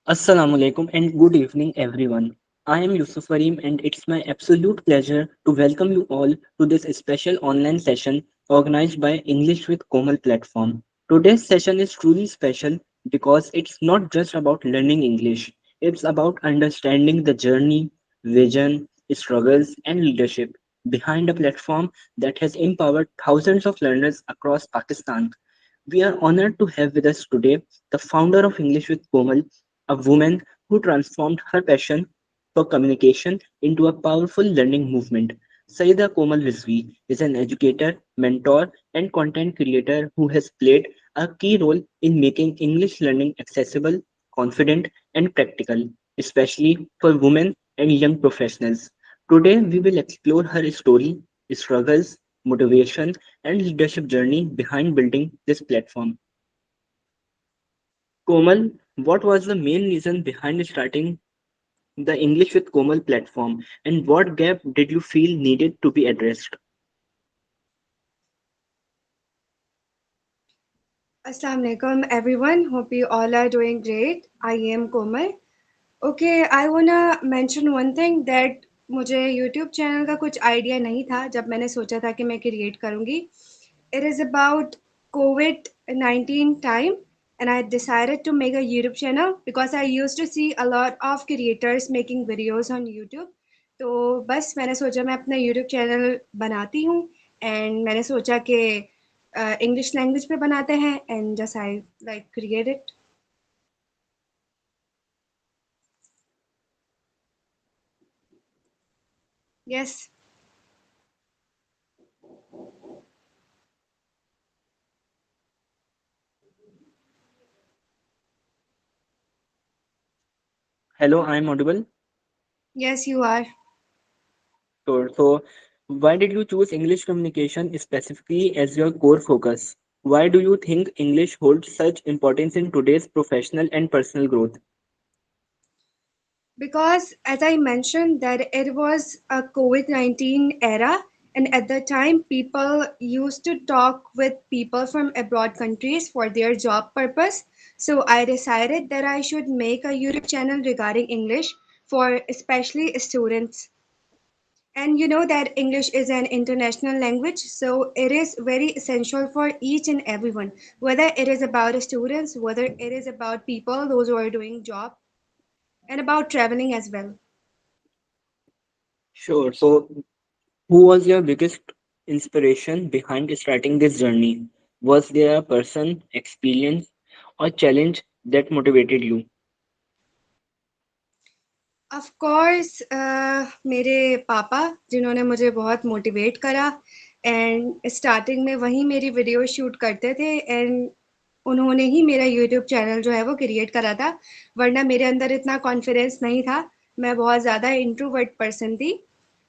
Assalamu alaikum and good evening, everyone. I am Yusuf Fareem, and it's my absolute pleasure to welcome you all to this special online session organized by English with Komal platform. Today's session is truly special because it's not just about learning English, it's about understanding the journey, vision, struggles, and leadership behind a platform that has empowered thousands of learners across Pakistan. We are honored to have with us today the founder of English with Komal, a woman who transformed her passion for communication into a powerful learning movement. Saida Komal Rizvi is an educator, mentor, and content creator who has played a key role in making English learning accessible, confident, and practical, especially for women and young professionals. Today, we will explore her story, struggles, motivation, and leadership journey behind building this platform. Komal, what was the main reason behind starting the English with Komal platform, and what gap did you feel needed to be addressed? Assalamu alaikum everyone. Hope you all are doing great. I am Komal. Okay, I wanna mention one thing that मुझे YouTube channel का कुछ idea नहीं था जब मैंने सोचा था कि मैं क्रिएट करूँगी. It is about COVID-19 time and I decided to make a YouTube channel because I used to see a lot of creators making videos on YouTube. तो बस मैंने सोचा मैं अपना YouTube चैनल बनाती हूँ एंड मैंने सोचा कि इंग्लिश लैंग्वेज पे बनाते हैं and just I like create it. Yes. Hello, I am audible. Yes you are. Sure. So, why did you choose English communication specifically as your core focus? Why do you think English holds such importance in today's professional and personal growth? Because as I mentioned that it was a COVID-19 era and at the time people used to talk with people from abroad countries for their job purpose. So I decided that I should make a YouTube channel regarding English for especially students. And you know that English is an international language, so it is very essential for each and everyone, whether it is about students, whether it is about people, those who are doing job, and about traveling as well. Sure. So, who was your biggest inspiration behind starting this journey? Was there a person, experience, or challenge that motivated you? Of course मेरे पापा जिन्होंने मुझे बहुत motivate करा and starting में वही मेरी video shoot करते थे एंड उन्होंने ही मेरा यूट्यूब चैनल जो है वो क्रिएट करा था. वरना मेरे अंदर इतना कॉन्फिडेंस नहीं था. मैं बहुत ज़्यादा इंट्रोवर्ट पर्सन थी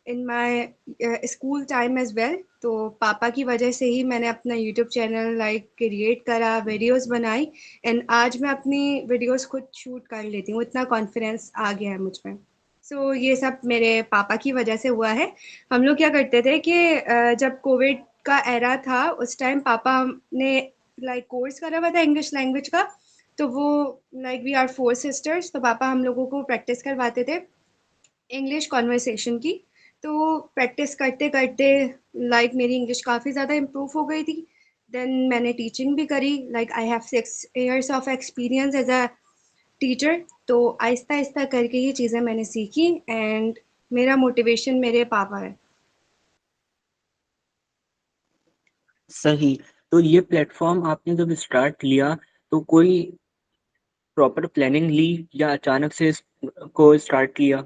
in my school time as well. तो पापा की वजह से ही मैंने अपना यूट्यूब चैनल लाइक क्रिएट करा, वीडियोस बनाई एंड आज मैं अपनी वीडियोस खुद शूट कर लेती हूँ. इतना कॉन्फिडेंस आ गया है मुझ में. सो ये सब मेरे पापा की वजह से हुआ है. हम लोग क्या करते थे कि जब कोविड का एरा था उस टाइम पापा ने लाइक कोर्स करा हुआ था इंग्लिश लैंग्वेज का. तो वो like we are four sisters, तो पापा हम लोगों को प्रैक्टिस करवाते थे इंग्लिश कॉन्वर्सेशन की. तो प्रैक्टिस करते करते लाइक मेरी इंग्लिश काफ़ी ज़्यादा इम्प्रूव हो गई थी. देन मैंने टीचिंग भी करी. Like I have 6 years of experience as a teacher. तो आहिस्ता आहिस्ता करके ये चीज़ें मैंने सीखी एंड मेरा मोटिवेशन मेरे पापा है. सही। तो ये प्लेटफॉर्म आपने जब स्टार्ट लिया तो कोई प्रॉपर प्लानिंग ली या अचानक से इसको स्टार्ट किया?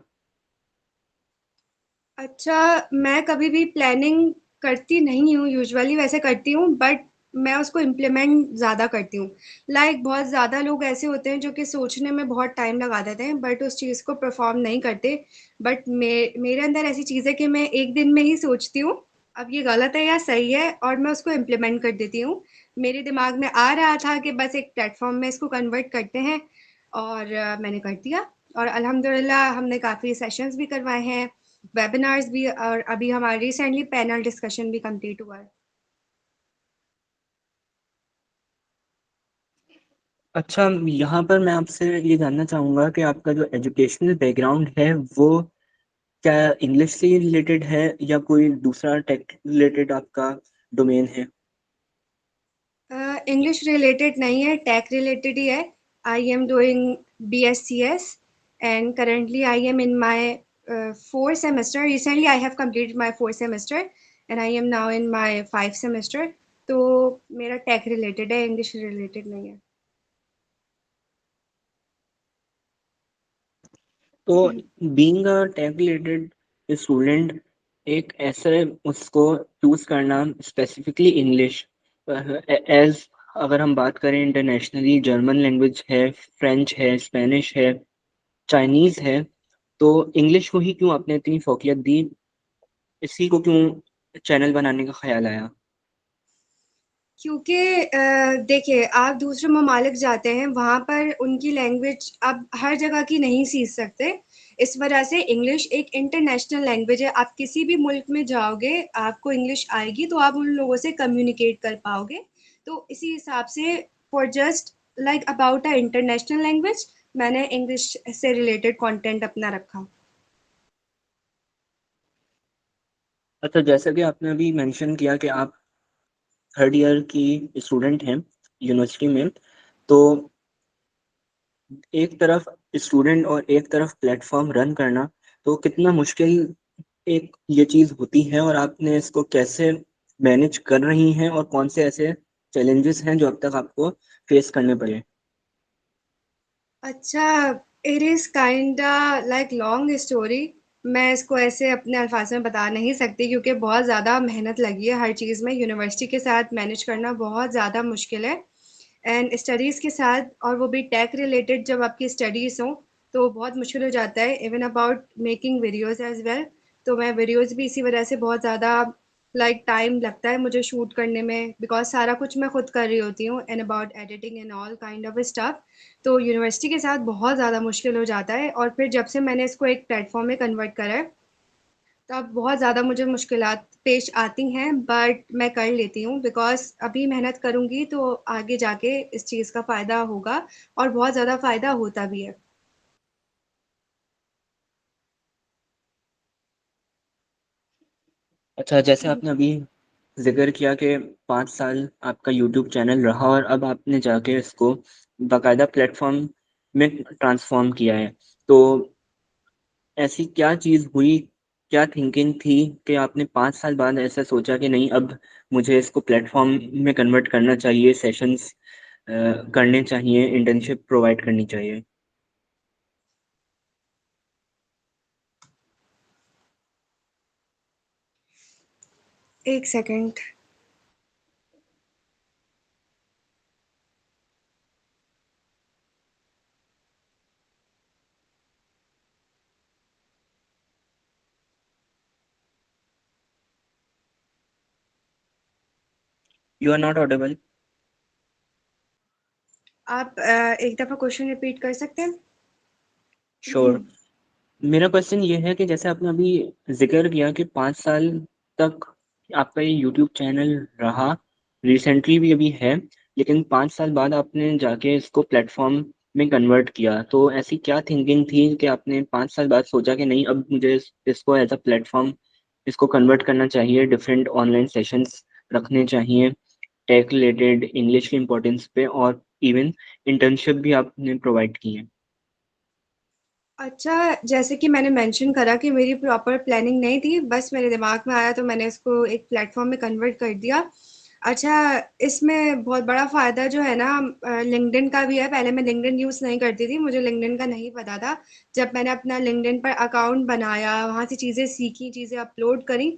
अच्छा, मैं कभी भी प्लानिंग करती नहीं हूँ यूजुअली. वैसे करती हूँ बट मैं उसको इम्प्लीमेंट ज़्यादा करती हूँ. लाइक बहुत ज़्यादा लोग ऐसे होते हैं जो कि सोचने में बहुत टाइम लगा देते हैं बट उस चीज़ को परफॉर्म नहीं करते. बट मेरे अंदर ऐसी चीज़ है कि मैं एक दिन में ही सोचती हूँ अब ये गलत है या सही है और मैं उसको इम्प्लीमेंट कर देती हूँ. मेरे दिमाग में आ रहा था कि बस एक प्लेटफॉर्म में इसको कन्वर्ट करते हैं और मैंने कर दिया. और अल्हम्दुलिल्लाह हमने काफ़ी सेशंस भी करवाए हैं, वेबिनार्स भी, और अभी हमारा रिसेंटली पैनल डिस्कशन भी कंप्लीट हुआ है. अच्छा, यहाँ पर मैं आपसे ये जानना चाहूँगा कि आपका जो एजुकेशनल बैकग्राउंड है वो क्या इंग्लिश से रिलेटेड है या कोई दूसरा टेक रिलेटेड आपका डोमेन है? इंग्लिश रिलेटेड नहीं है, टेक रिलेटेड ही है। I am doing BScs and currently I am in my fourth semester. Recently I have completed my fourth semester and I am now in my five semester. तो मेरा tech related है, English related नहीं है। तो being a tech related student, एक ऐसे उसको choose करना स्पेसिफिकली इंग्लिश एज, अगर हम बात करें इंटरनेशनली, जर्मन लैंग्वेज है, फ्रेंच है, स्पेनिश है, चाइनीज है, तो इंग्लिश को ही क्यों आपने इतनी फोकियत दी? इसी को क्यों चैनल बनाने का ख्याल आया? क्योंकि देखिए, आप दूसरे ममालिक जाते हैं, वहाँ पर उनकी लैंग्वेज आप हर जगह की नहीं सीख सकते। इस वजह से इंग्लिश एक इंटरनेशनल लैंग्वेज है। आप किसी भी मुल्क में जाओगे, आपको इंग्लिश आएगी तो आप उन लोगों से कम्युनिकेट कर पाओगे। तो इसी हिसाब से for just like about a international language, मैंने इंग्लिश से रिलेटेड कंटेंट अपना रखा। अच्छा, जैसा कि आपने अभी मेंशन किया कि आप थर्ड ईयर की स्टूडेंट हैं यूनिवर्सिटी में, तो एक तरफ स्टूडेंट और एक तरफ प्लेटफॉर्म रन करना, तो कितना मुश्किल एक ये चीज़ होती है और आपने इसको कैसे मैनेज कर रही हैं और कौन से ऐसे चैलेंजेस हैं जो अब तक आपको फेस करने पड़े? अच्छा, it is kinda like long story. मैं इसको ऐसे अपने अल्फाज में बता नहीं सकती क्योंकि बहुत ज़्यादा मेहनत लगी है हर चीज़ में। यूनिवर्सिटी के साथ मैनेज करना बहुत ज़्यादा मुश्किल है एंड स्टडीज़ के साथ, और वो भी टेक रिलेटेड जब आपकी स्टडीज़ हों तो बहुत मुश्किल हो जाता है। Even about making videos as well. तो मैं वीडियोस भी इसी वजह से बहुत ज़्यादा लाइक टाइम लगता है मुझे शूट करने में, बिकॉज सारा कुछ मैं खुद कर रही होती हूँ and about editing and all kind of stuff. तो यूनिवर्सिटी के साथ बहुत ज़्यादा मुश्किल हो जाता है, और फिर जब से मैंने इसको एक प्लेटफॉर्म में कन्वर्ट करा है, तब बहुत ज़्यादा मुझे मुश्किलात पेश आती हैं, बट मैं कर लेती हूँ बिकॉज़ अभी मेहनत करूँगी तो आगे जाके इस चीज़ का फ़ायदा होगा, और बहुत ज़्यादा फ़ायदा होता भी है। अच्छा, जैसे आपने अभी ज़िक्र किया कि 5 साल आपका यूट्यूब चैनल रहा और अब आपने जाके इसको बाकायदा प्लेटफ़ॉर्म में ट्रांसफ़ॉर्म किया है। तो ऐसी क्या चीज़ हुई, क्या थिंकिंग थी कि आपने 5 साल बाद ऐसा सोचा कि नहीं, अब मुझे इसको प्लेटफ़ॉर्म में कन्वर्ट करना चाहिए, सेशंस करने चाहिए, इंटर्नशिप प्रोवाइड करनी चाहिए? एक second. You are not audible. आप एक दफ़ा क्वेश्चन रिपीट कर सकते हैं? श्योर। मेरा क्वेश्चन ये है कि जैसे आपने अभी ज़िक्र किया कि 5 साल तक आपका ये यूट्यूब चैनल रहा, रिसेंटली भी अभी है, लेकिन 5 साल बाद आपने जाके इसको प्लेटफ़ॉर्म में कन्वर्ट किया। तो ऐसी क्या थिंकिंग थी कि आपने 5 साल बाद सोचा कि नहीं, अब मुझे इसको एज़ अ प्लेटफ़ॉर्म इसको कन्वर्ट करना चाहिए, डिफरेंट ऑनलाइन सेशंस रखने चाहिए, टेक रिलेटेड, इंग्लिश की इम्पोर्टेंस पे, और इवन इंटर्नशिप भी आपने प्रोवाइड की है? अच्छा, जैसे कि मैंने मेंशन करा कि मेरी प्रॉपर प्लानिंग नहीं थी, बस मेरे दिमाग में आया तो मैंने इसको एक प्लेटफ़ॉर्म में कन्वर्ट कर दिया। अच्छा, इसमें बहुत बड़ा फ़ायदा जो है ना, लिंक्डइन का भी है। पहले मैं लिंक्डइन यूज़ नहीं करती थी, मुझे लिंक्डइन का नहीं पता था। जब मैंने अपना लिंक्डइन पर अकाउंट बनाया, वहाँ से चीज़ें सीखी, चीज़ें अपलोड करी,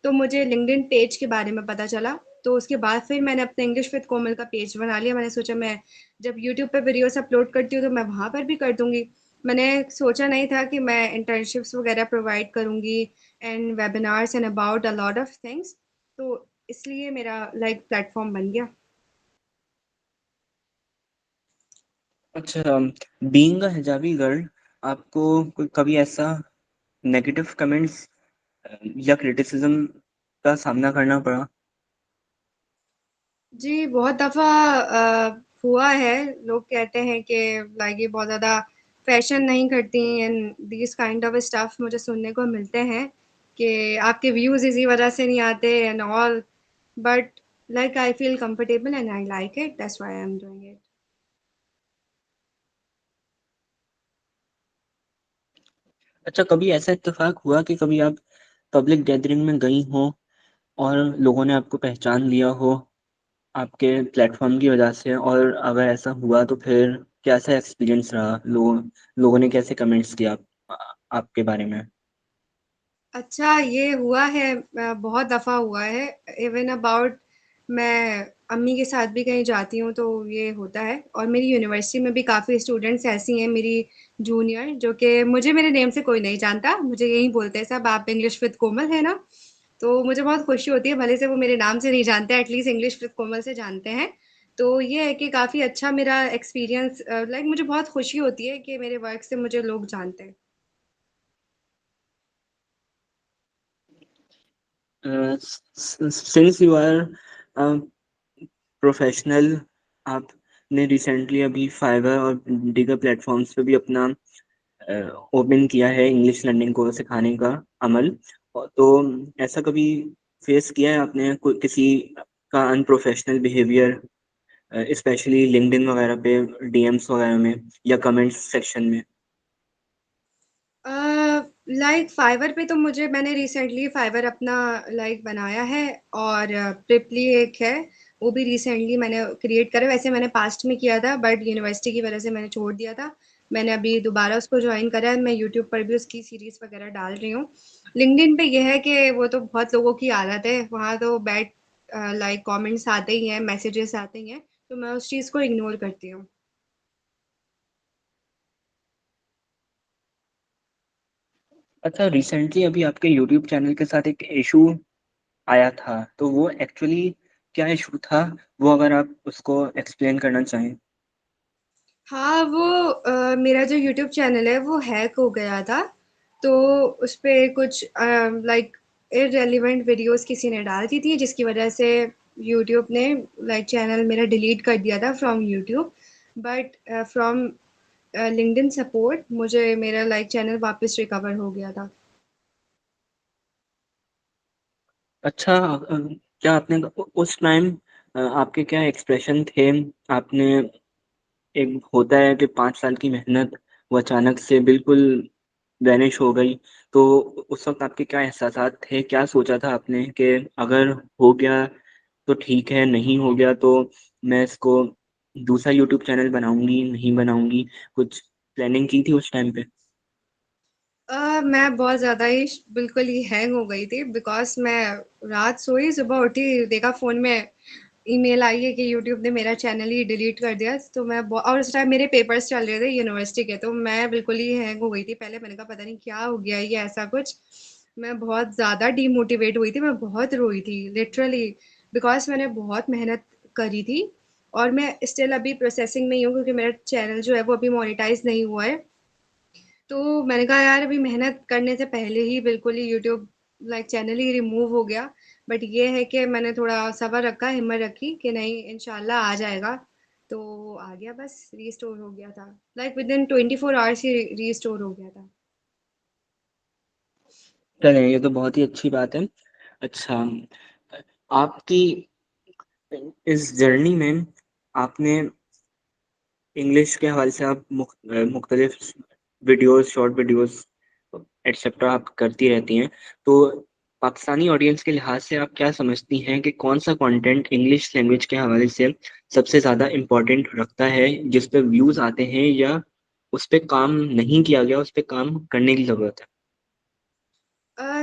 तो मुझे लिंक्डइन पेज के बारे में पता चला। तो उसके बाद फिर मैंने अपना इंग्लिश विद कोमल का पेज बना लिया। मैंने सोचा मैं जब यूट्यूब पे वीडियोस अपलोड करती हूँ तो मैं वहाँ पर भी कर दूँगी। मैंने सोचा नहीं था कि मैं इंटर्नशिप्स वगैरह प्रोवाइड करूँगी and webinars and about a lot of things. तो इसलिए मेरा लाइक प्लेटफॉर्म बन गया। अच्छा, बीइंग अ हिजाबी गर्ल, आपको कोई कभी ऐसा नेगेटिव कमेंट्स या क्रिटिसिज्म का सामना करना पड़ा? जी, बहुत दफ़ा हुआ है। लोग कहते हैं कि लाइक ये बहुत ज़्यादा फैशन नहीं करती and this kind of stuff मुझे सुनने को मिलते हैं कि आपके व्यूज़ इसी वजह से नहीं आते and all, but like I feel comfortable and I like it, that's why I am doing it. अच्छा, कभी ऐसा इत्तेफाक हुआ कि कभी आप पब्लिक गैदरिंग में गई हो और लोगों ने आपको पहचान लिया हो आपके प्लेटफॉर्म की वजह से, और अगर ऐसा हुआ तो फिर कैसा एक्सपीरियंस रहा? लोगों ने कैसे कमेंट्स किया आपके बारे में? अच्छा, ये हुआ है, बहुत दफ़ा हुआ है। इवन अबाउट मैं अम्मी के साथ भी कहीं जाती हूँ तो ये होता है, और मेरी यूनिवर्सिटी में भी काफ़ी स्टूडेंट्स ऐसी हैं मेरी जूनियर जो कि मुझे मेरे नेम से कोई नहीं जानता, मुझे यही बोलते हैं सब आप इंग्लिश विद कोमल है ना। तो मुझे बहुत खुशी होती है, भले से वो मेरे नाम से नहीं जानते एटलीस्ट इंग्लिश विद कोमल से जानते हैं। तो ये है कि काफ़ी अच्छा मेरा एक्सपीरियंस, लाइक मुझे बहुत खुशी होती है कि मेरे वर्क से मुझे लोग जानते हैं। सिंस यू आर प्रोफेशनल, आपने रिसेंटली अभी फाइवर और दीगर प्लेटफॉर्म्स पे भी अपना ओपन किया है इंग्लिश लर्निंग को सिखाने का अमल। तो ऐसा कभी फेस किया है आपने किसी का अनप्रोफेशनल बिहेवियर, स्पेशली लिंक्डइन वगैरह पे, डीएम्स वगैरह में या कमेंट्स सेक्शन में? लाइक फाइवर पे तो मुझे मैंने रिसेंटली फाइवर अपना लाइक बनाया है, और प्रिपली एक है, वो भी रिसेंटली मैंने क्रिएट करा। वैसे मैंने पास्ट में किया था बट यूनिवर्सिटी की वजह से मैंने छोड़ दिया था। मैंने अभी दोबारा उसको ज्वाइन करा है, मैं यूट्यूब पर भी उसकी सीरीज वगैरह डाल रही हूँ। लिंक्डइन पे यह है कि वो तो बहुत लोगों की आदत है, वहाँ तो बैड लाइक कमेंट्स आते ही हैं, मैसेजेस आते ही हैं, तो मैं उस चीज़ को इग्नोर करती हूँ। अच्छा, रिसेंटली अभी आपके यूट्यूब चैनल के साथ एक इशू आया था, तो वो एक्चुअली क्या इशू था? वो अगर आप उसको एक्सप्लेन करना चाहें। हाँ, वो मेरा जो यूट्यूब चैनल है वो हैक हो गया था। तो उस पे कुछ लाइक इररिलेवेंट वीडियोस किसी ने डाल दी थी जिसकी वजह से यूट्यूब ने लाइक चैनल मेरा डिलीट कर दिया था from YouTube. But from LinkedIn support मुझे मेरा लाइक चैनल वापस रिकवर हो गया था। अच्छा, क्या आपने उस टाइम आपके क्या एक्सप्रेशन थे? आपने, एक होता है कि 5 साल की मेहनत वो अचानक से बिल्कुल वैनिश हो गई, तो उस वक़्त आपके क्या एहसासात थे? क्या सोचा था आपने कि अगर हो गया तो ठीक है, नहीं हो गया तो मैं इसको दूसरा यूट्यूब चैनल बनाऊँगी, नहीं बनाऊँगी? कुछ प्लानिंग की थी उस टाइम पे? मैं बहुत ज़्यादा ही बिल्कुल ही हैंग हो गई थी, बिकॉज़ मैं रात सोई, सुबह उठी, देखा फ़ोन में ईमेल आई है कि यूट्यूब ने मेरा चैनल ही डिलीट कर दिया। तो और उस टाइम मेरे पेपर्स चल रहे थे यूनिवर्सिटी के, तो मैं बिल्कुल ही हैंग हो गई थी। पहले मैंने कहा पता नहीं क्या हो गया ये ऐसा कुछ। मैं बहुत ज़्यादा डीमोटिवेट हुई थी, मैं बहुत रोई थी लिटरली, बिकॉज़ मैंने बहुत मेहनत करी थी, और मैं स्टिल अभी प्रोसेसिंग में ही हूँ क्योंकि मेरा चैनल जो है वो अभी मोनेटाइज़ नहीं हुआ है। तो मैंने कहा यार अभी मेहनत करने से पहले ही बिल्कुल ही यूट्यूब लाइक चैनल ही रिमूव हो गया। बट ये है कि मैंने थोड़ा सब्र रखा, हिम्मत रखी कि नहीं इंशाल्लाह आ जाएगा। तो आ गया, बस रीस्टोर हो गया था, like with in 24 hours he restore हो गया था। चलें, ये तो बहुत ही अच्छी बात है। अच्छा, आपकी इस जर्नी में आपने इंग्लिश के हवाले से आप मुख्तलिफ वीडियोस, शॉर्ट वीडियोस एटसेट्रा आप करती रहती हैं। तो पाकिस्तानी ऑडियंस के लिहाज से आप क्या समझती हैं कि कौन-सा कंटेंट इंग्लिश लैंग्वेज के हवाले से सबसे ज़्यादा इम्पोर्टेंट रखता है, जिस पे व्यूज़ आते हैं, या उस पे काम नहीं किया गया, उस पे काम करने की ज़रूरत है?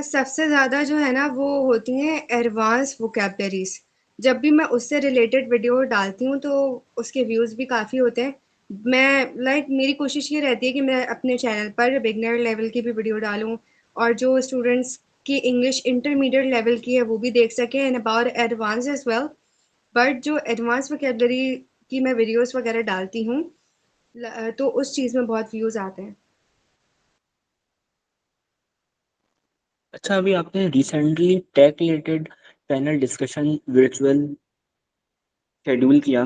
सबसे ज़्यादा जो है ना वो होती हैं एडवांस वोकैबलरीज। जब भी मैं उससे रिलेटेड वीडियो डालती हूँ तो उसके व्यूज़ भी काफ़ी होते हैं। मैं लाइक मेरी कोशिश ये रहती है कि मैं अपने चैनल पर बिगनर लेवल की भी वीडियो डालूँ, और जो स्टूडेंट्स की इंग्लिश इंटरमीडिएट लेवल की है वो भी देख सकें, and about advance as well. But जो एडवांस वोकैबलरी की मैं वीडियोस वगैरह डालती हूँ, तो उस चीज़ में बहुत व्यूज़ आते हैं। अच्छा, अभी आपने recently tech related panel discussion virtual schedule किया,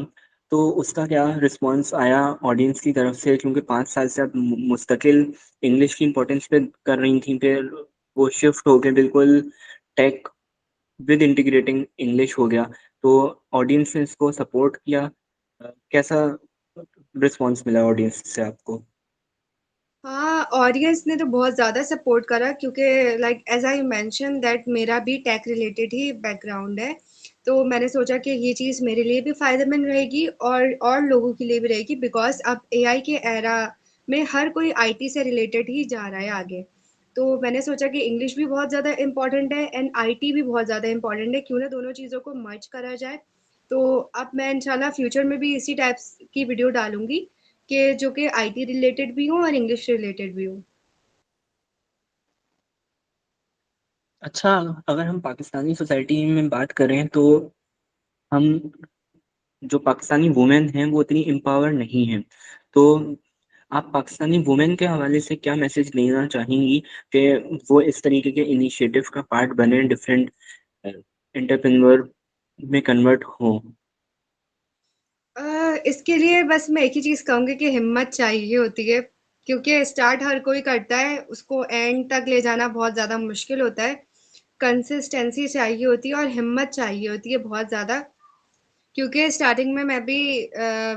तो उसका क्या रिस्पॉन्स आया ऑडियंस की तरफ से? क्योंकि 5 साल से आप मुस्तकिल इंग्लिश की इम्पोर्टेंस पे कर रही थी, फिर वो शिफ्ट हो गए बिल्कुल टेक विद इंटीग्रेटिंग इंग्लिश हो गया, तो ऑडियंस ने इसको सपोर्ट किया? कैसा रिस्पॉन्स मिला ऑडियंस से आपको? हाँ, ऑडियंस ने तो बहुत ज़्यादा सपोर्ट करा क्योंकि like as I mention that मेरा भी टेक रिलेटेड ही बैकग्राउंड है। तो मैंने सोचा कि ये चीज़ मेरे लिए भी फ़ायदेमंद रहेगी और लोगों के लिए भी रहेगी बिकॉज़ अब एआई के एरा में हर कोई आईटी से रिलेटेड ही जा रहा है आगे। तो मैंने सोचा कि इंग्लिश भी बहुत ज़्यादा इम्पोर्टेंट है एंड आईटी भी बहुत ज़्यादा इम्पोर्टेंट है, क्यों ना दोनों चीज़ों को मर्ज करा जाए। तो अब मैं इंशाल्लाह फ्यूचर में भी इसी टाइप्स की वीडियो डालूँगी कि जो कि आईटी रिलेटेड भी हो और इंग्लिश रिलेटेड भी हो। अच्छा, अगर हम पाकिस्तानी सोसाइटी में बात करें तो हम जो पाकिस्तानी वुमेन हैं वो इतनी एम्पावर नहीं हैं। तो आप पाकिस्तानी वुमेन के हवाले से क्या मैसेज देना चाहेंगी कि वो इस तरीके के इनिशिएटिव का पार्ट बने, डिफरेंट एंटरप्रेन्योर में कन्वर्ट हों? इसके लिए बस मैं एक ही चीज़ कहूँगी कि हिम्मत चाहिए होती है, क्योंकि स्टार्ट हर कोई करता है, उसको एंड तक ले जाना बहुत ज़्यादा मुश्किल होता है। कंसिस्टेंसी चाहिए होती है और हिम्मत चाहिए होती है बहुत ज़्यादा। क्योंकि स्टार्टिंग में मैं भी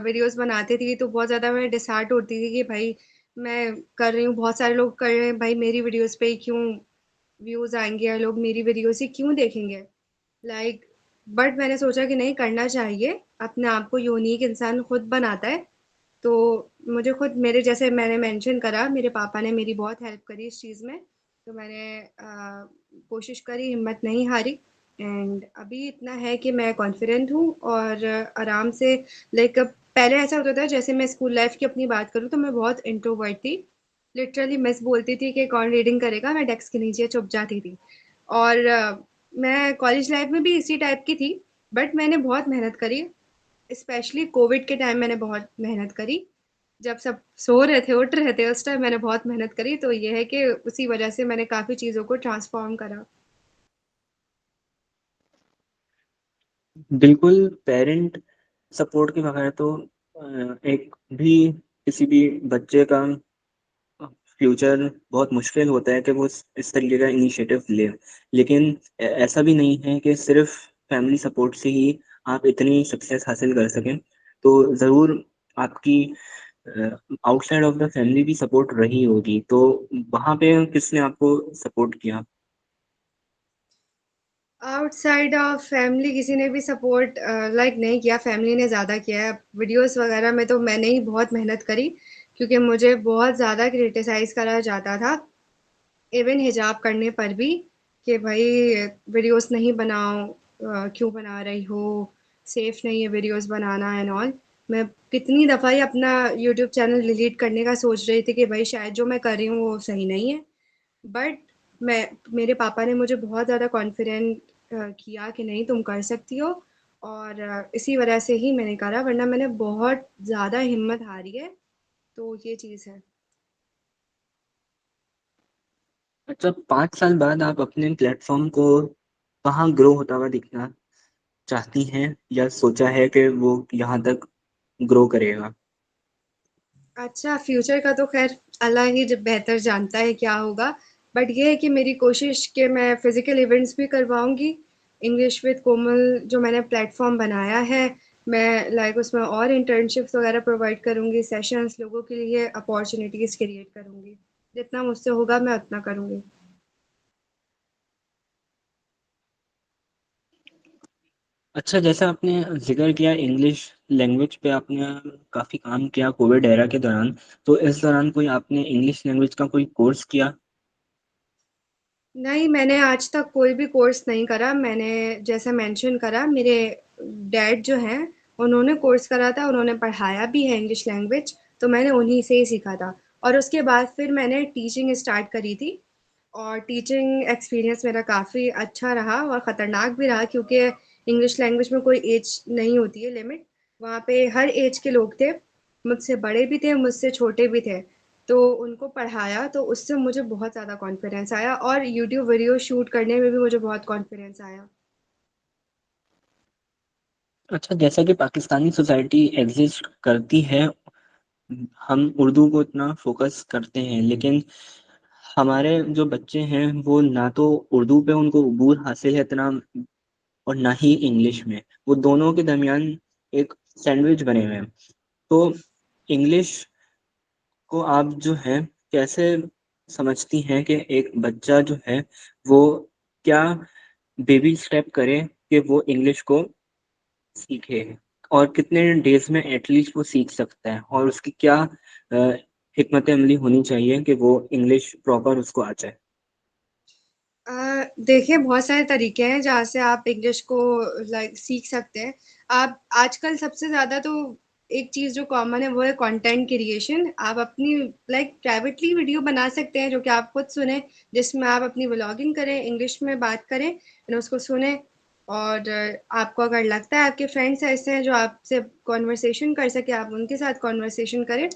वीडियोस बनाती थी तो बहुत ज़्यादा मैं डिसहार्ट होती थी कि भाई मैं कर रही हूँ, बहुत सारे लोग कर रहे हैं, भाई मेरी वीडियोस पे ही क्यों व्यूज़ आएँगे या लोग मेरी वीडियोस ही क्यों देखेंगे? लाइक बट मैंने सोचा कि नहीं, करना चाहिए, अपने आप को यूनिक इंसान खुद बनाता है। तो मुझे खुद मेरे जैसे मैंने मेंशन करा, मेरे पापा ने मेरी बहुत हेल्प करी इस चीज़ में। तो मैंने कोशिश करी, हिम्मत नहीं हारी एंड अभी इतना है कि मैं कॉन्फिडेंट हूँ और आराम से लाइक पहले ऐसा होता था, जैसे मैं स्कूल लाइफ़ की अपनी बात करूँ तो मैं बहुत इंट्रोवर्ट थी। लिटरली मिस बोलती थी कि कौन रीडिंग करेगा, मैं डेस्क के नीचे छुप जाती थी। और मैं कॉलेज लाइफ़ में भी इसी टाइप की थी, बट मैंने बहुत मेहनत करी, स्पेशली कोविड के टाइम मैंने बहुत मेहनत करी। जब सब सो रहे थे, उठ रहे थे, उस टाइम मैंने बहुत मेहनत करी, तो ये है कि उसी वजह से मैंने काफ़ी चीज़ों को ट्रांसफ़ॉर्म करा। बिल्कुल, पेरेंट सपोर्ट के बगैर तो एक भी किसी भी बच्चे का फ्यूचर बहुत मुश्किल होता है कि वो इस तरीके का इनिशिएटिव ले। लेकिन ऐसा भी नहीं है कि सिर्फ फैमिली सपोर्ट से ही आप इतनी सक्सेस हासिल कर सकें। तो ज़रूर आपकी आउटसाइड ऑफ द फैमिली भी सपोर्ट रही होगी। तो वहाँ पे किसने आपको सपोर्ट किया? आउटसाइड ऑफ फैमिली किसी ने भी सपोर्ट लाइक नहीं किया, फैमिली ने ज़्यादा किया है। वीडियोस वगैरह में तो मैंने ही बहुत मेहनत करी, क्योंकि मुझे बहुत ज़्यादा क्रिटिसाइज़ करा जाता था, इवन हिजाब करने पर भी, कि भाई वीडियोस नहीं बनाओ, क्यों बना रही हो, सेफ नहीं है वीडियोस बनाना एंड ऑल। मैं कितनी दफ़ा ही अपना यूट्यूब चैनल डिलीट करने का सोच रही थी कि भाई शायद जो मैं कर रही हूँ वो सही नहीं है। बट मैं मेरे पापा ने मुझे बहुत ज़्यादा कॉन्फिडेंट किया कि नहीं, तुम कर सकती हो। और इसी वजह से ही मैंने करा, वरना मैंने बहुत ज़्यादा हिम्मत हारी है। तो ये चीज़ है। अच्छा, 5 साल बाद आप अपने प्लेटफ़ॉर्म को कहाँ ग्रो होता हुआ दिखना चाहती हैं या सोचा है कि वो यहाँ तक ग्रो करेगा? अच्छा, फ्यूचर का तो ख़ैर अल्लाह ही जब बेहतर जानता है क्या होगा। बट ये है कि मेरी कोशिश कि मैं फ़िज़िकल इवेंट्स भी करवाऊँगी। इंग्लिश विद कोमल जो मैंने प्लेटफ़ॉर्म बनाया है, मैं लाइक उसमें और इंटर्नशिप्स वग़ैरह प्रोवाइड करूँगी, सेशंस लोगों के लिए अपॉर्च्युनिटीज़ क्रिएट करूँगी। जितना मुझसे होगा मैं उतना करूँगी। अच्छा, जैसा आपने ज़िक्र किया इंग्लिश लैंग्वेज पे आपने काफ़ी काम किया कोविड एरा के दौरान, तो इस दौरान कोई आपने इंग्लिश लैंग्वेज का कोई कोर्स किया? नहीं, मैंने आज तक कोई भी कोर्स नहीं करा। मैंने जैसा मेंशन करा, मेरे डैड जो हैं, उन्होंने कोर्स करा था, उन्होंने पढ़ाया भी है इंग्लिश लैंग्वेज, तो मैंने उन्हीं से ही सीखा था। और उसके बाद फिर मैंने टीचिंग स्टार्ट करी थी और टीचिंग एक्सपीरियंस मेरा काफ़ी अच्छा रहा और ख़तरनाक भी रहा, क्योंकि इंग्लिश लैंग्वेज में कोई एज नहीं होती है लिमिट। वहाँ पे हर एज के लोग थे, मुझसे बड़े भी थे, मुझसे छोटे भी थे। तो उनको पढ़ाया तो उससे मुझे बहुत ज़्यादा कॉन्फिडेंस आया और यूट्यूब वीडियो शूट करने में भी मुझे बहुत कॉन्फिडेंस आया। अच्छा, जैसा कि पाकिस्तानी सोसाइटी एग्जिस्ट करती है, हम उर्दू को इतना फोकस करते हैं, लेकिन हमारे जो बच्चे हैं वो ना तो उर्दू पे उनको अबूर हासिल है इतना, और ना ही इंग्लिश में। वो दोनों के दरमियान एक सैंडविच बने हुए हैं। तो इंग्लिश को आप जो है कैसे समझती हैं कि एक बच्चा जो है वो क्या बेबी स्टेप करे कि वो इंग्लिश को सीखे, और कितने डेज में एटलीस्ट वो सीख सकता है, और उसकी क्या हिकमत अमली होनी चाहिए कि वो इंग्लिश प्रॉपर उसको आ जाए? देखिए बहुत सारे तरीके हैं जहाँ से आप इंग्लिश को लाइक सीख सकते हैं। आप आजकल सबसे ज़्यादा तो एक चीज़ जो कॉमन है वो है कंटेंट क्रिएशन। आप अपनी लाइक प्राइवेटली वीडियो बना सकते हैं जो कि आप खुद सुने, जिसमें आप अपनी व्लॉगिंग करें, इंग्लिश में बात करें एंड उसको सुने। और आपको अगर लगता है आपके फ्रेंड्स ऐसे हैं जो आपसे कॉन्वर्सेशन कर सके, आप उनके साथ कॉन्वर्सेशन करें।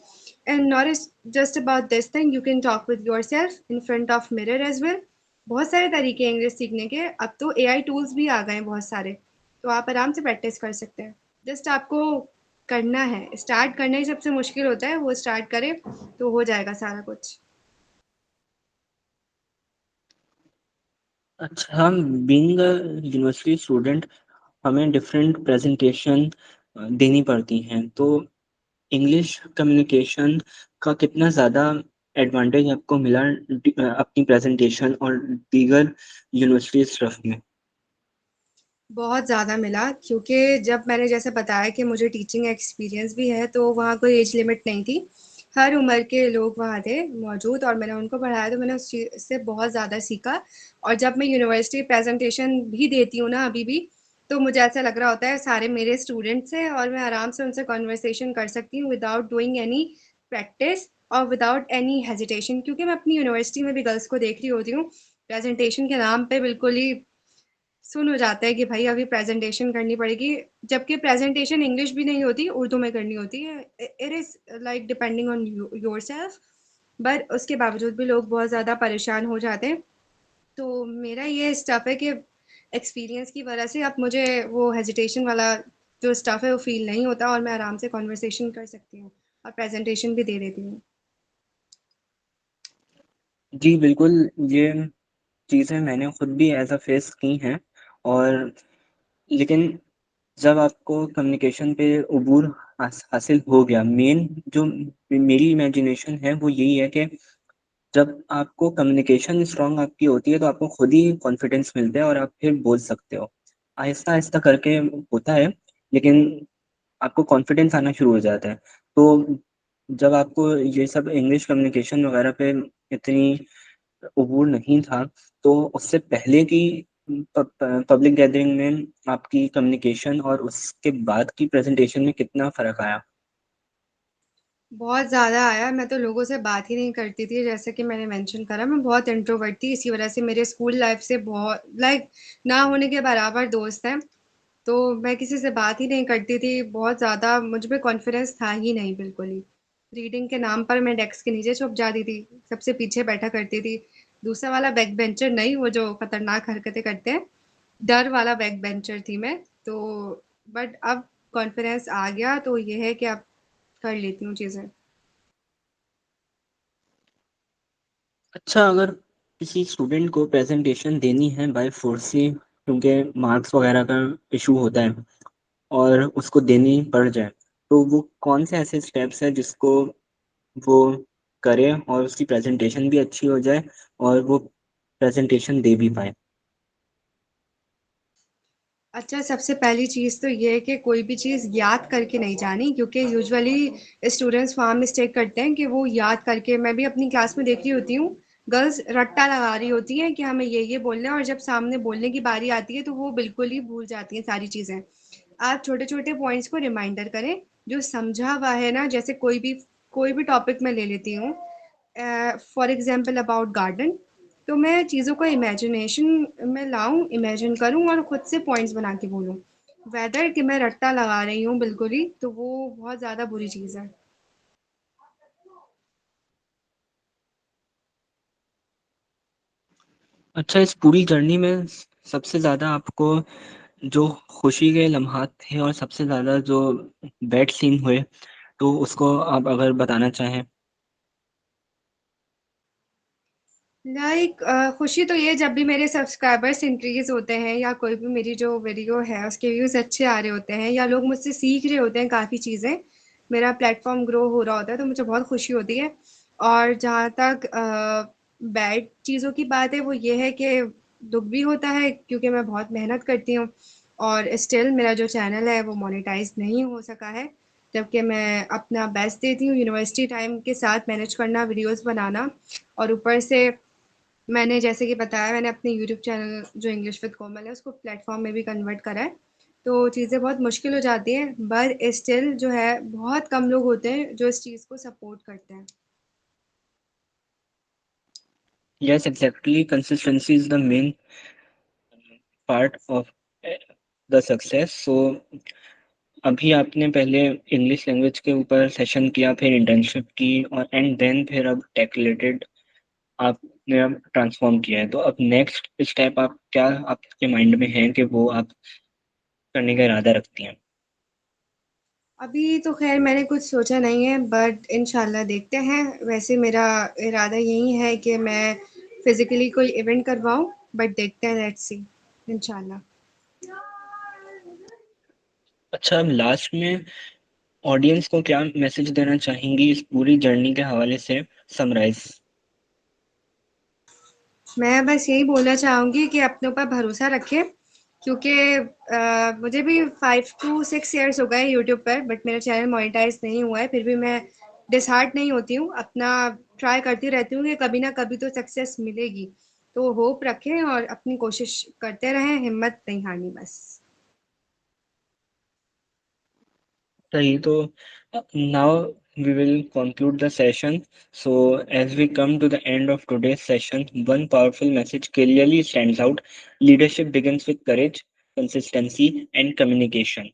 And not is just about this thing, you can talk with yourself in front of mirror as well. बहुत सारे तरीके हैं इंग्लिश सीखने के। अब तो एआई टूल्स भी आ गए हैं बहुत सारे, तो आप आराम से प्रैक्टिस कर सकते हैं। जस्ट आपको करना है, स्टार्ट करना ही सबसे मुश्किल होता है, वो स्टार्ट करें तो हो जाएगा सारा कुछ। अच्छा, हम बीइंग अ यूनिवर्सिटी स्टूडेंट, हमें डिफरेंट प्रेजेंटेशन देनी पड़ती हैं। तो इंग्लिश कम्युनिकेशन का कितना ज़्यादा एडवांटेज आपको मिला अपनी प्रेजेंटेशन और दीगर यूनिवर्सिटी स्टफ में? बहुत ज़्यादा मिला, क्योंकि जब मैंने जैसे बताया कि मुझे टीचिंग एक्सपीरियंस भी है, तो वहाँ कोई एज लिमिट नहीं थी। हर उम्र के लोग वहाँ थे मौजूद और मैंने उनको पढ़ाया, तो मैंने उस चीज़ से बहुत ज़्यादा सीखा। और जब मैं यूनिवर्सिटी प्रेजेंटेशन भी देती हूँ ना अभी भी, तो मुझे ऐसा लग रहा होता है सारे मेरे स्टूडेंट्स हैं और मैं आराम से उनसे कॉन्वर्सेशन कर सकती हूँ विदाउट डूइंग एनी प्रैक्टिस और विदाउट एनी हेजिटेशन, क्योंकि मैं अपनी यूनिवर्सिटी में भी गर्ल्स को देख रही होती हूँ प्रेजेंटेशन के नाम पे बिल्कुल ही सुन हो जाता है कि भाई अभी प्रेजेंटेशन करनी पड़ेगी, जबकि प्रेजेंटेशन इंग्लिश भी नहीं होती, उर्दू में करनी होती है। It is like depending on yourself, but उसके बावजूद भी लोग बहुत ज़्यादा परेशान हो जाते हैं। तो मेरा ये स्टफ है कि एक्सपीरियंस की वजह से अब मुझे वो हेजिटेशन वाला जो स्टफ है वो फील नहीं होता और मैं आराम से कॉन्वर्सेशन कर सकती हूँ और प्रेजेंटेशन भी दे देती हूँ। जी बिल्कुल, ये चीज़ें मैंने खुद भी एज अ फेस की हैं। और लेकिन जब आपको कम्युनिकेशन पे अबूर हासिल हो गया, मेन जो मेरी इमेजिनेशन है वो यही है कि जब आपको कम्युनिकेशन स्ट्रांग आपकी होती है तो आपको खुद ही कॉन्फिडेंस मिलता है और आप फिर बोल सकते हो। आहिस्ता आहिस्ता करके होता है, लेकिन आपको कॉन्फिडेंस आना शुरू हो जाता है। तो जब आपको ये सब इंग्लिश कम्युनिकेशन वगैरह पे इतनी अबूर नहीं था, तो उससे पहले की पब्लिक गैदरिंग में आपकी कम्युनिकेशन और उसके बाद की प्रेजेंटेशन में कितना फ़र्क आया? बहुत ज़्यादा आया, मैं तो लोगों से बात ही नहीं करती थी, जैसे कि मैंने मेंशन करा मैं बहुत इंट्रोवर्ट थी, इसी वजह से मेरे स्कूल लाइफ से बहुत लाइक ना होने के बराबर दोस्त हैं। तो मैं किसी से बात ही नहीं करती थी, बहुत ज़्यादा मुझ में कॉन्फिडेंस था ही नहीं बिल्कुल ही। रीडिंग के नाम पर मैं डेस्क के नीचे छुप जाती थी, सबसे पीछे बैठा करती थी। दूसरा वाला बैक बेंचर नहीं, वो जो खतरनाक हरकतें करते हैं, डर वाला बैक बेंचर थी मैं। तो बट अब कॉन्फिडेंस आ गया, तो ये है कि अब कर लेती हूँ चीज़ें। अच्छा, अगर किसी स्टूडेंट को प्रेजेंटेशन देनी है बाय फोर्स ही, क्योंकि मार्क्स वगैरह का इशू होता है और उसको देनी पड़ जाए, तो वो कौन से ऐसे स्टेप्स हैं जिसको वो करे और उसकी प्रेजेंटेशन भी अच्छी हो जाए और वो प्रेजेंटेशन दे भी पाए? अच्छा, सबसे पहली चीज़ तो ये है कि कोई भी चीज़ याद करके नहीं जानी, क्योंकि यूजुअली स्टूडेंट्स वहाँ मिस्टेक करते हैं कि वो याद करके, मैं भी अपनी क्लास में देख रही होती हूँ, गर्ल्स रट्टा लगा रही होती हैं कि हमें ये बोलना है और जब सामने बोलने की बारी आती है तो वो बिल्कुल ही भूल जाती हैं सारी चीज़ें। आप छोटे-छोटे पॉइंट्स को रिमाइंडर करें, जो समझा हुआ है ना, जैसे कोई भी टॉपिक मैं ले लेती हूँ, फॉर एग्जांपल अबाउट गार्डन, तो मैं चीज़ों को इमेजिनेशन में लाऊं, इमेजिन करूं और खुद से पॉइंट्स बना के बोलूं। वेदर कि मैं रट्टा लगा रही हूँ बिल्कुल ही, तो वो बहुत ज़्यादा बुरी चीज़ है। अच्छा, इस पूरी जर्नी में सबसे ज़्यादा आपको जो खुशी के लम्हात थे और सबसे ज़्यादा जो बैड सीन हुए, तो उसको आप अगर बताना चाहें? खुशी तो ये जब भी मेरे सब्सक्राइबर्स इंक्रीज़ होते हैं या कोई भी मेरी जो वीडियो है उसके व्यूज़ अच्छे आ रहे होते हैं या लोग मुझसे सीख रहे होते हैं काफ़ी चीज़ें, मेरा प्लेटफ़ॉर्म ग्रो हो रहा होता है तो मुझे बहुत खुशी होती है। और जहाँ तक बैड चीज़ों की बात है वो ये है कि दुःख भी होता है क्योंकि मैं बहुत मेहनत करती हूँ और स्टिल मेरा जो चैनल है वो मोनेटाइज़ नहीं हो सका है। जबकि मैं अपना बेस्ट देती हूँ यूनिवर्सिटी टाइम के साथ मैनेज करना, वीडियोज़ बनाना और ऊपर से मैंने जैसे कि बताया मैंने अपने यूट्यूब चैनल जो इंग्लिश विद कोमल है उसको प्लेटफॉर्म में भी कन्वर्ट करा है। तो चीज़ें बहुत मुश्किल हो जाती हैं बट स्टिल जो है बहुत कम लोग होते हैं जो इस चीज़ को सपोर्ट करते हैं। Yes, exactly. Consistency is the main part of the success. So अभी आपने पहले इंग्लिश लैंग्वेज के ऊपर सेशन किया, फिर इंटर्नशिप की और एंड देन फिर अब टेक रिलेटेड आपने अब ट्रांसफॉर्म किया है। तो अब नेक्स्ट स्टेप आप क्या आपके माइंड में है कि वो आप करने का इरादा रखती हैं? अभी तो खैर मैंने कुछ सोचा नहीं है बट इंशाल्लाह देखते हैं। वैसे मेरा इरादा यही है कि मैं फिज़िकली कोई इवेंट करवाऊँ बट देखते हैं लेट्स सी इंशाल्लाह। अच्छा, अब लास्ट में ऑडियंस को क्या मैसेज देना चाहेंगी इस पूरी जर्नी के हवाले से? समराइज। मैं बस यही बोलना चाहूँगी कि अपने ऊपर भरोसा रखें क्योंकि मुझे भी 5 टू 6 इयर्स हो गए यूट्यूब पर बट मेरा चैनल मोनेटाइज नहीं हुआ है फिर भी मैं डिसहार्ट नहीं होती हूँ अपना ट्राई करती रहती हूँ कि कभी ना कभी तो सक्सेस मिलेगी। तो होप रखें और अपनी कोशिश करते रहें, हिम्मत नहीं हारनी बस। सही तो now we will conclude the session. So as we come to the end of today's session, one powerful message clearly stands out. Leadership begins with courage, consistency, and communication.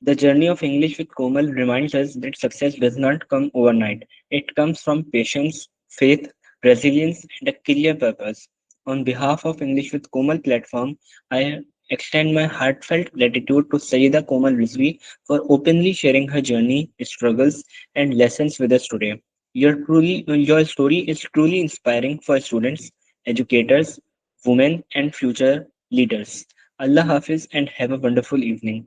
The journey of English with Komal reminds us that success does not come overnight. It comes from patience, faith, resilience, and a clear purpose. On behalf of English with Komal platform, I extend my heartfelt gratitude to Sayida Komal Rizvi for openly sharing her journey, struggles, and lessons with us today. Your story is truly inspiring for students, educators, women, and future leaders. Allah Hafiz and have a wonderful evening.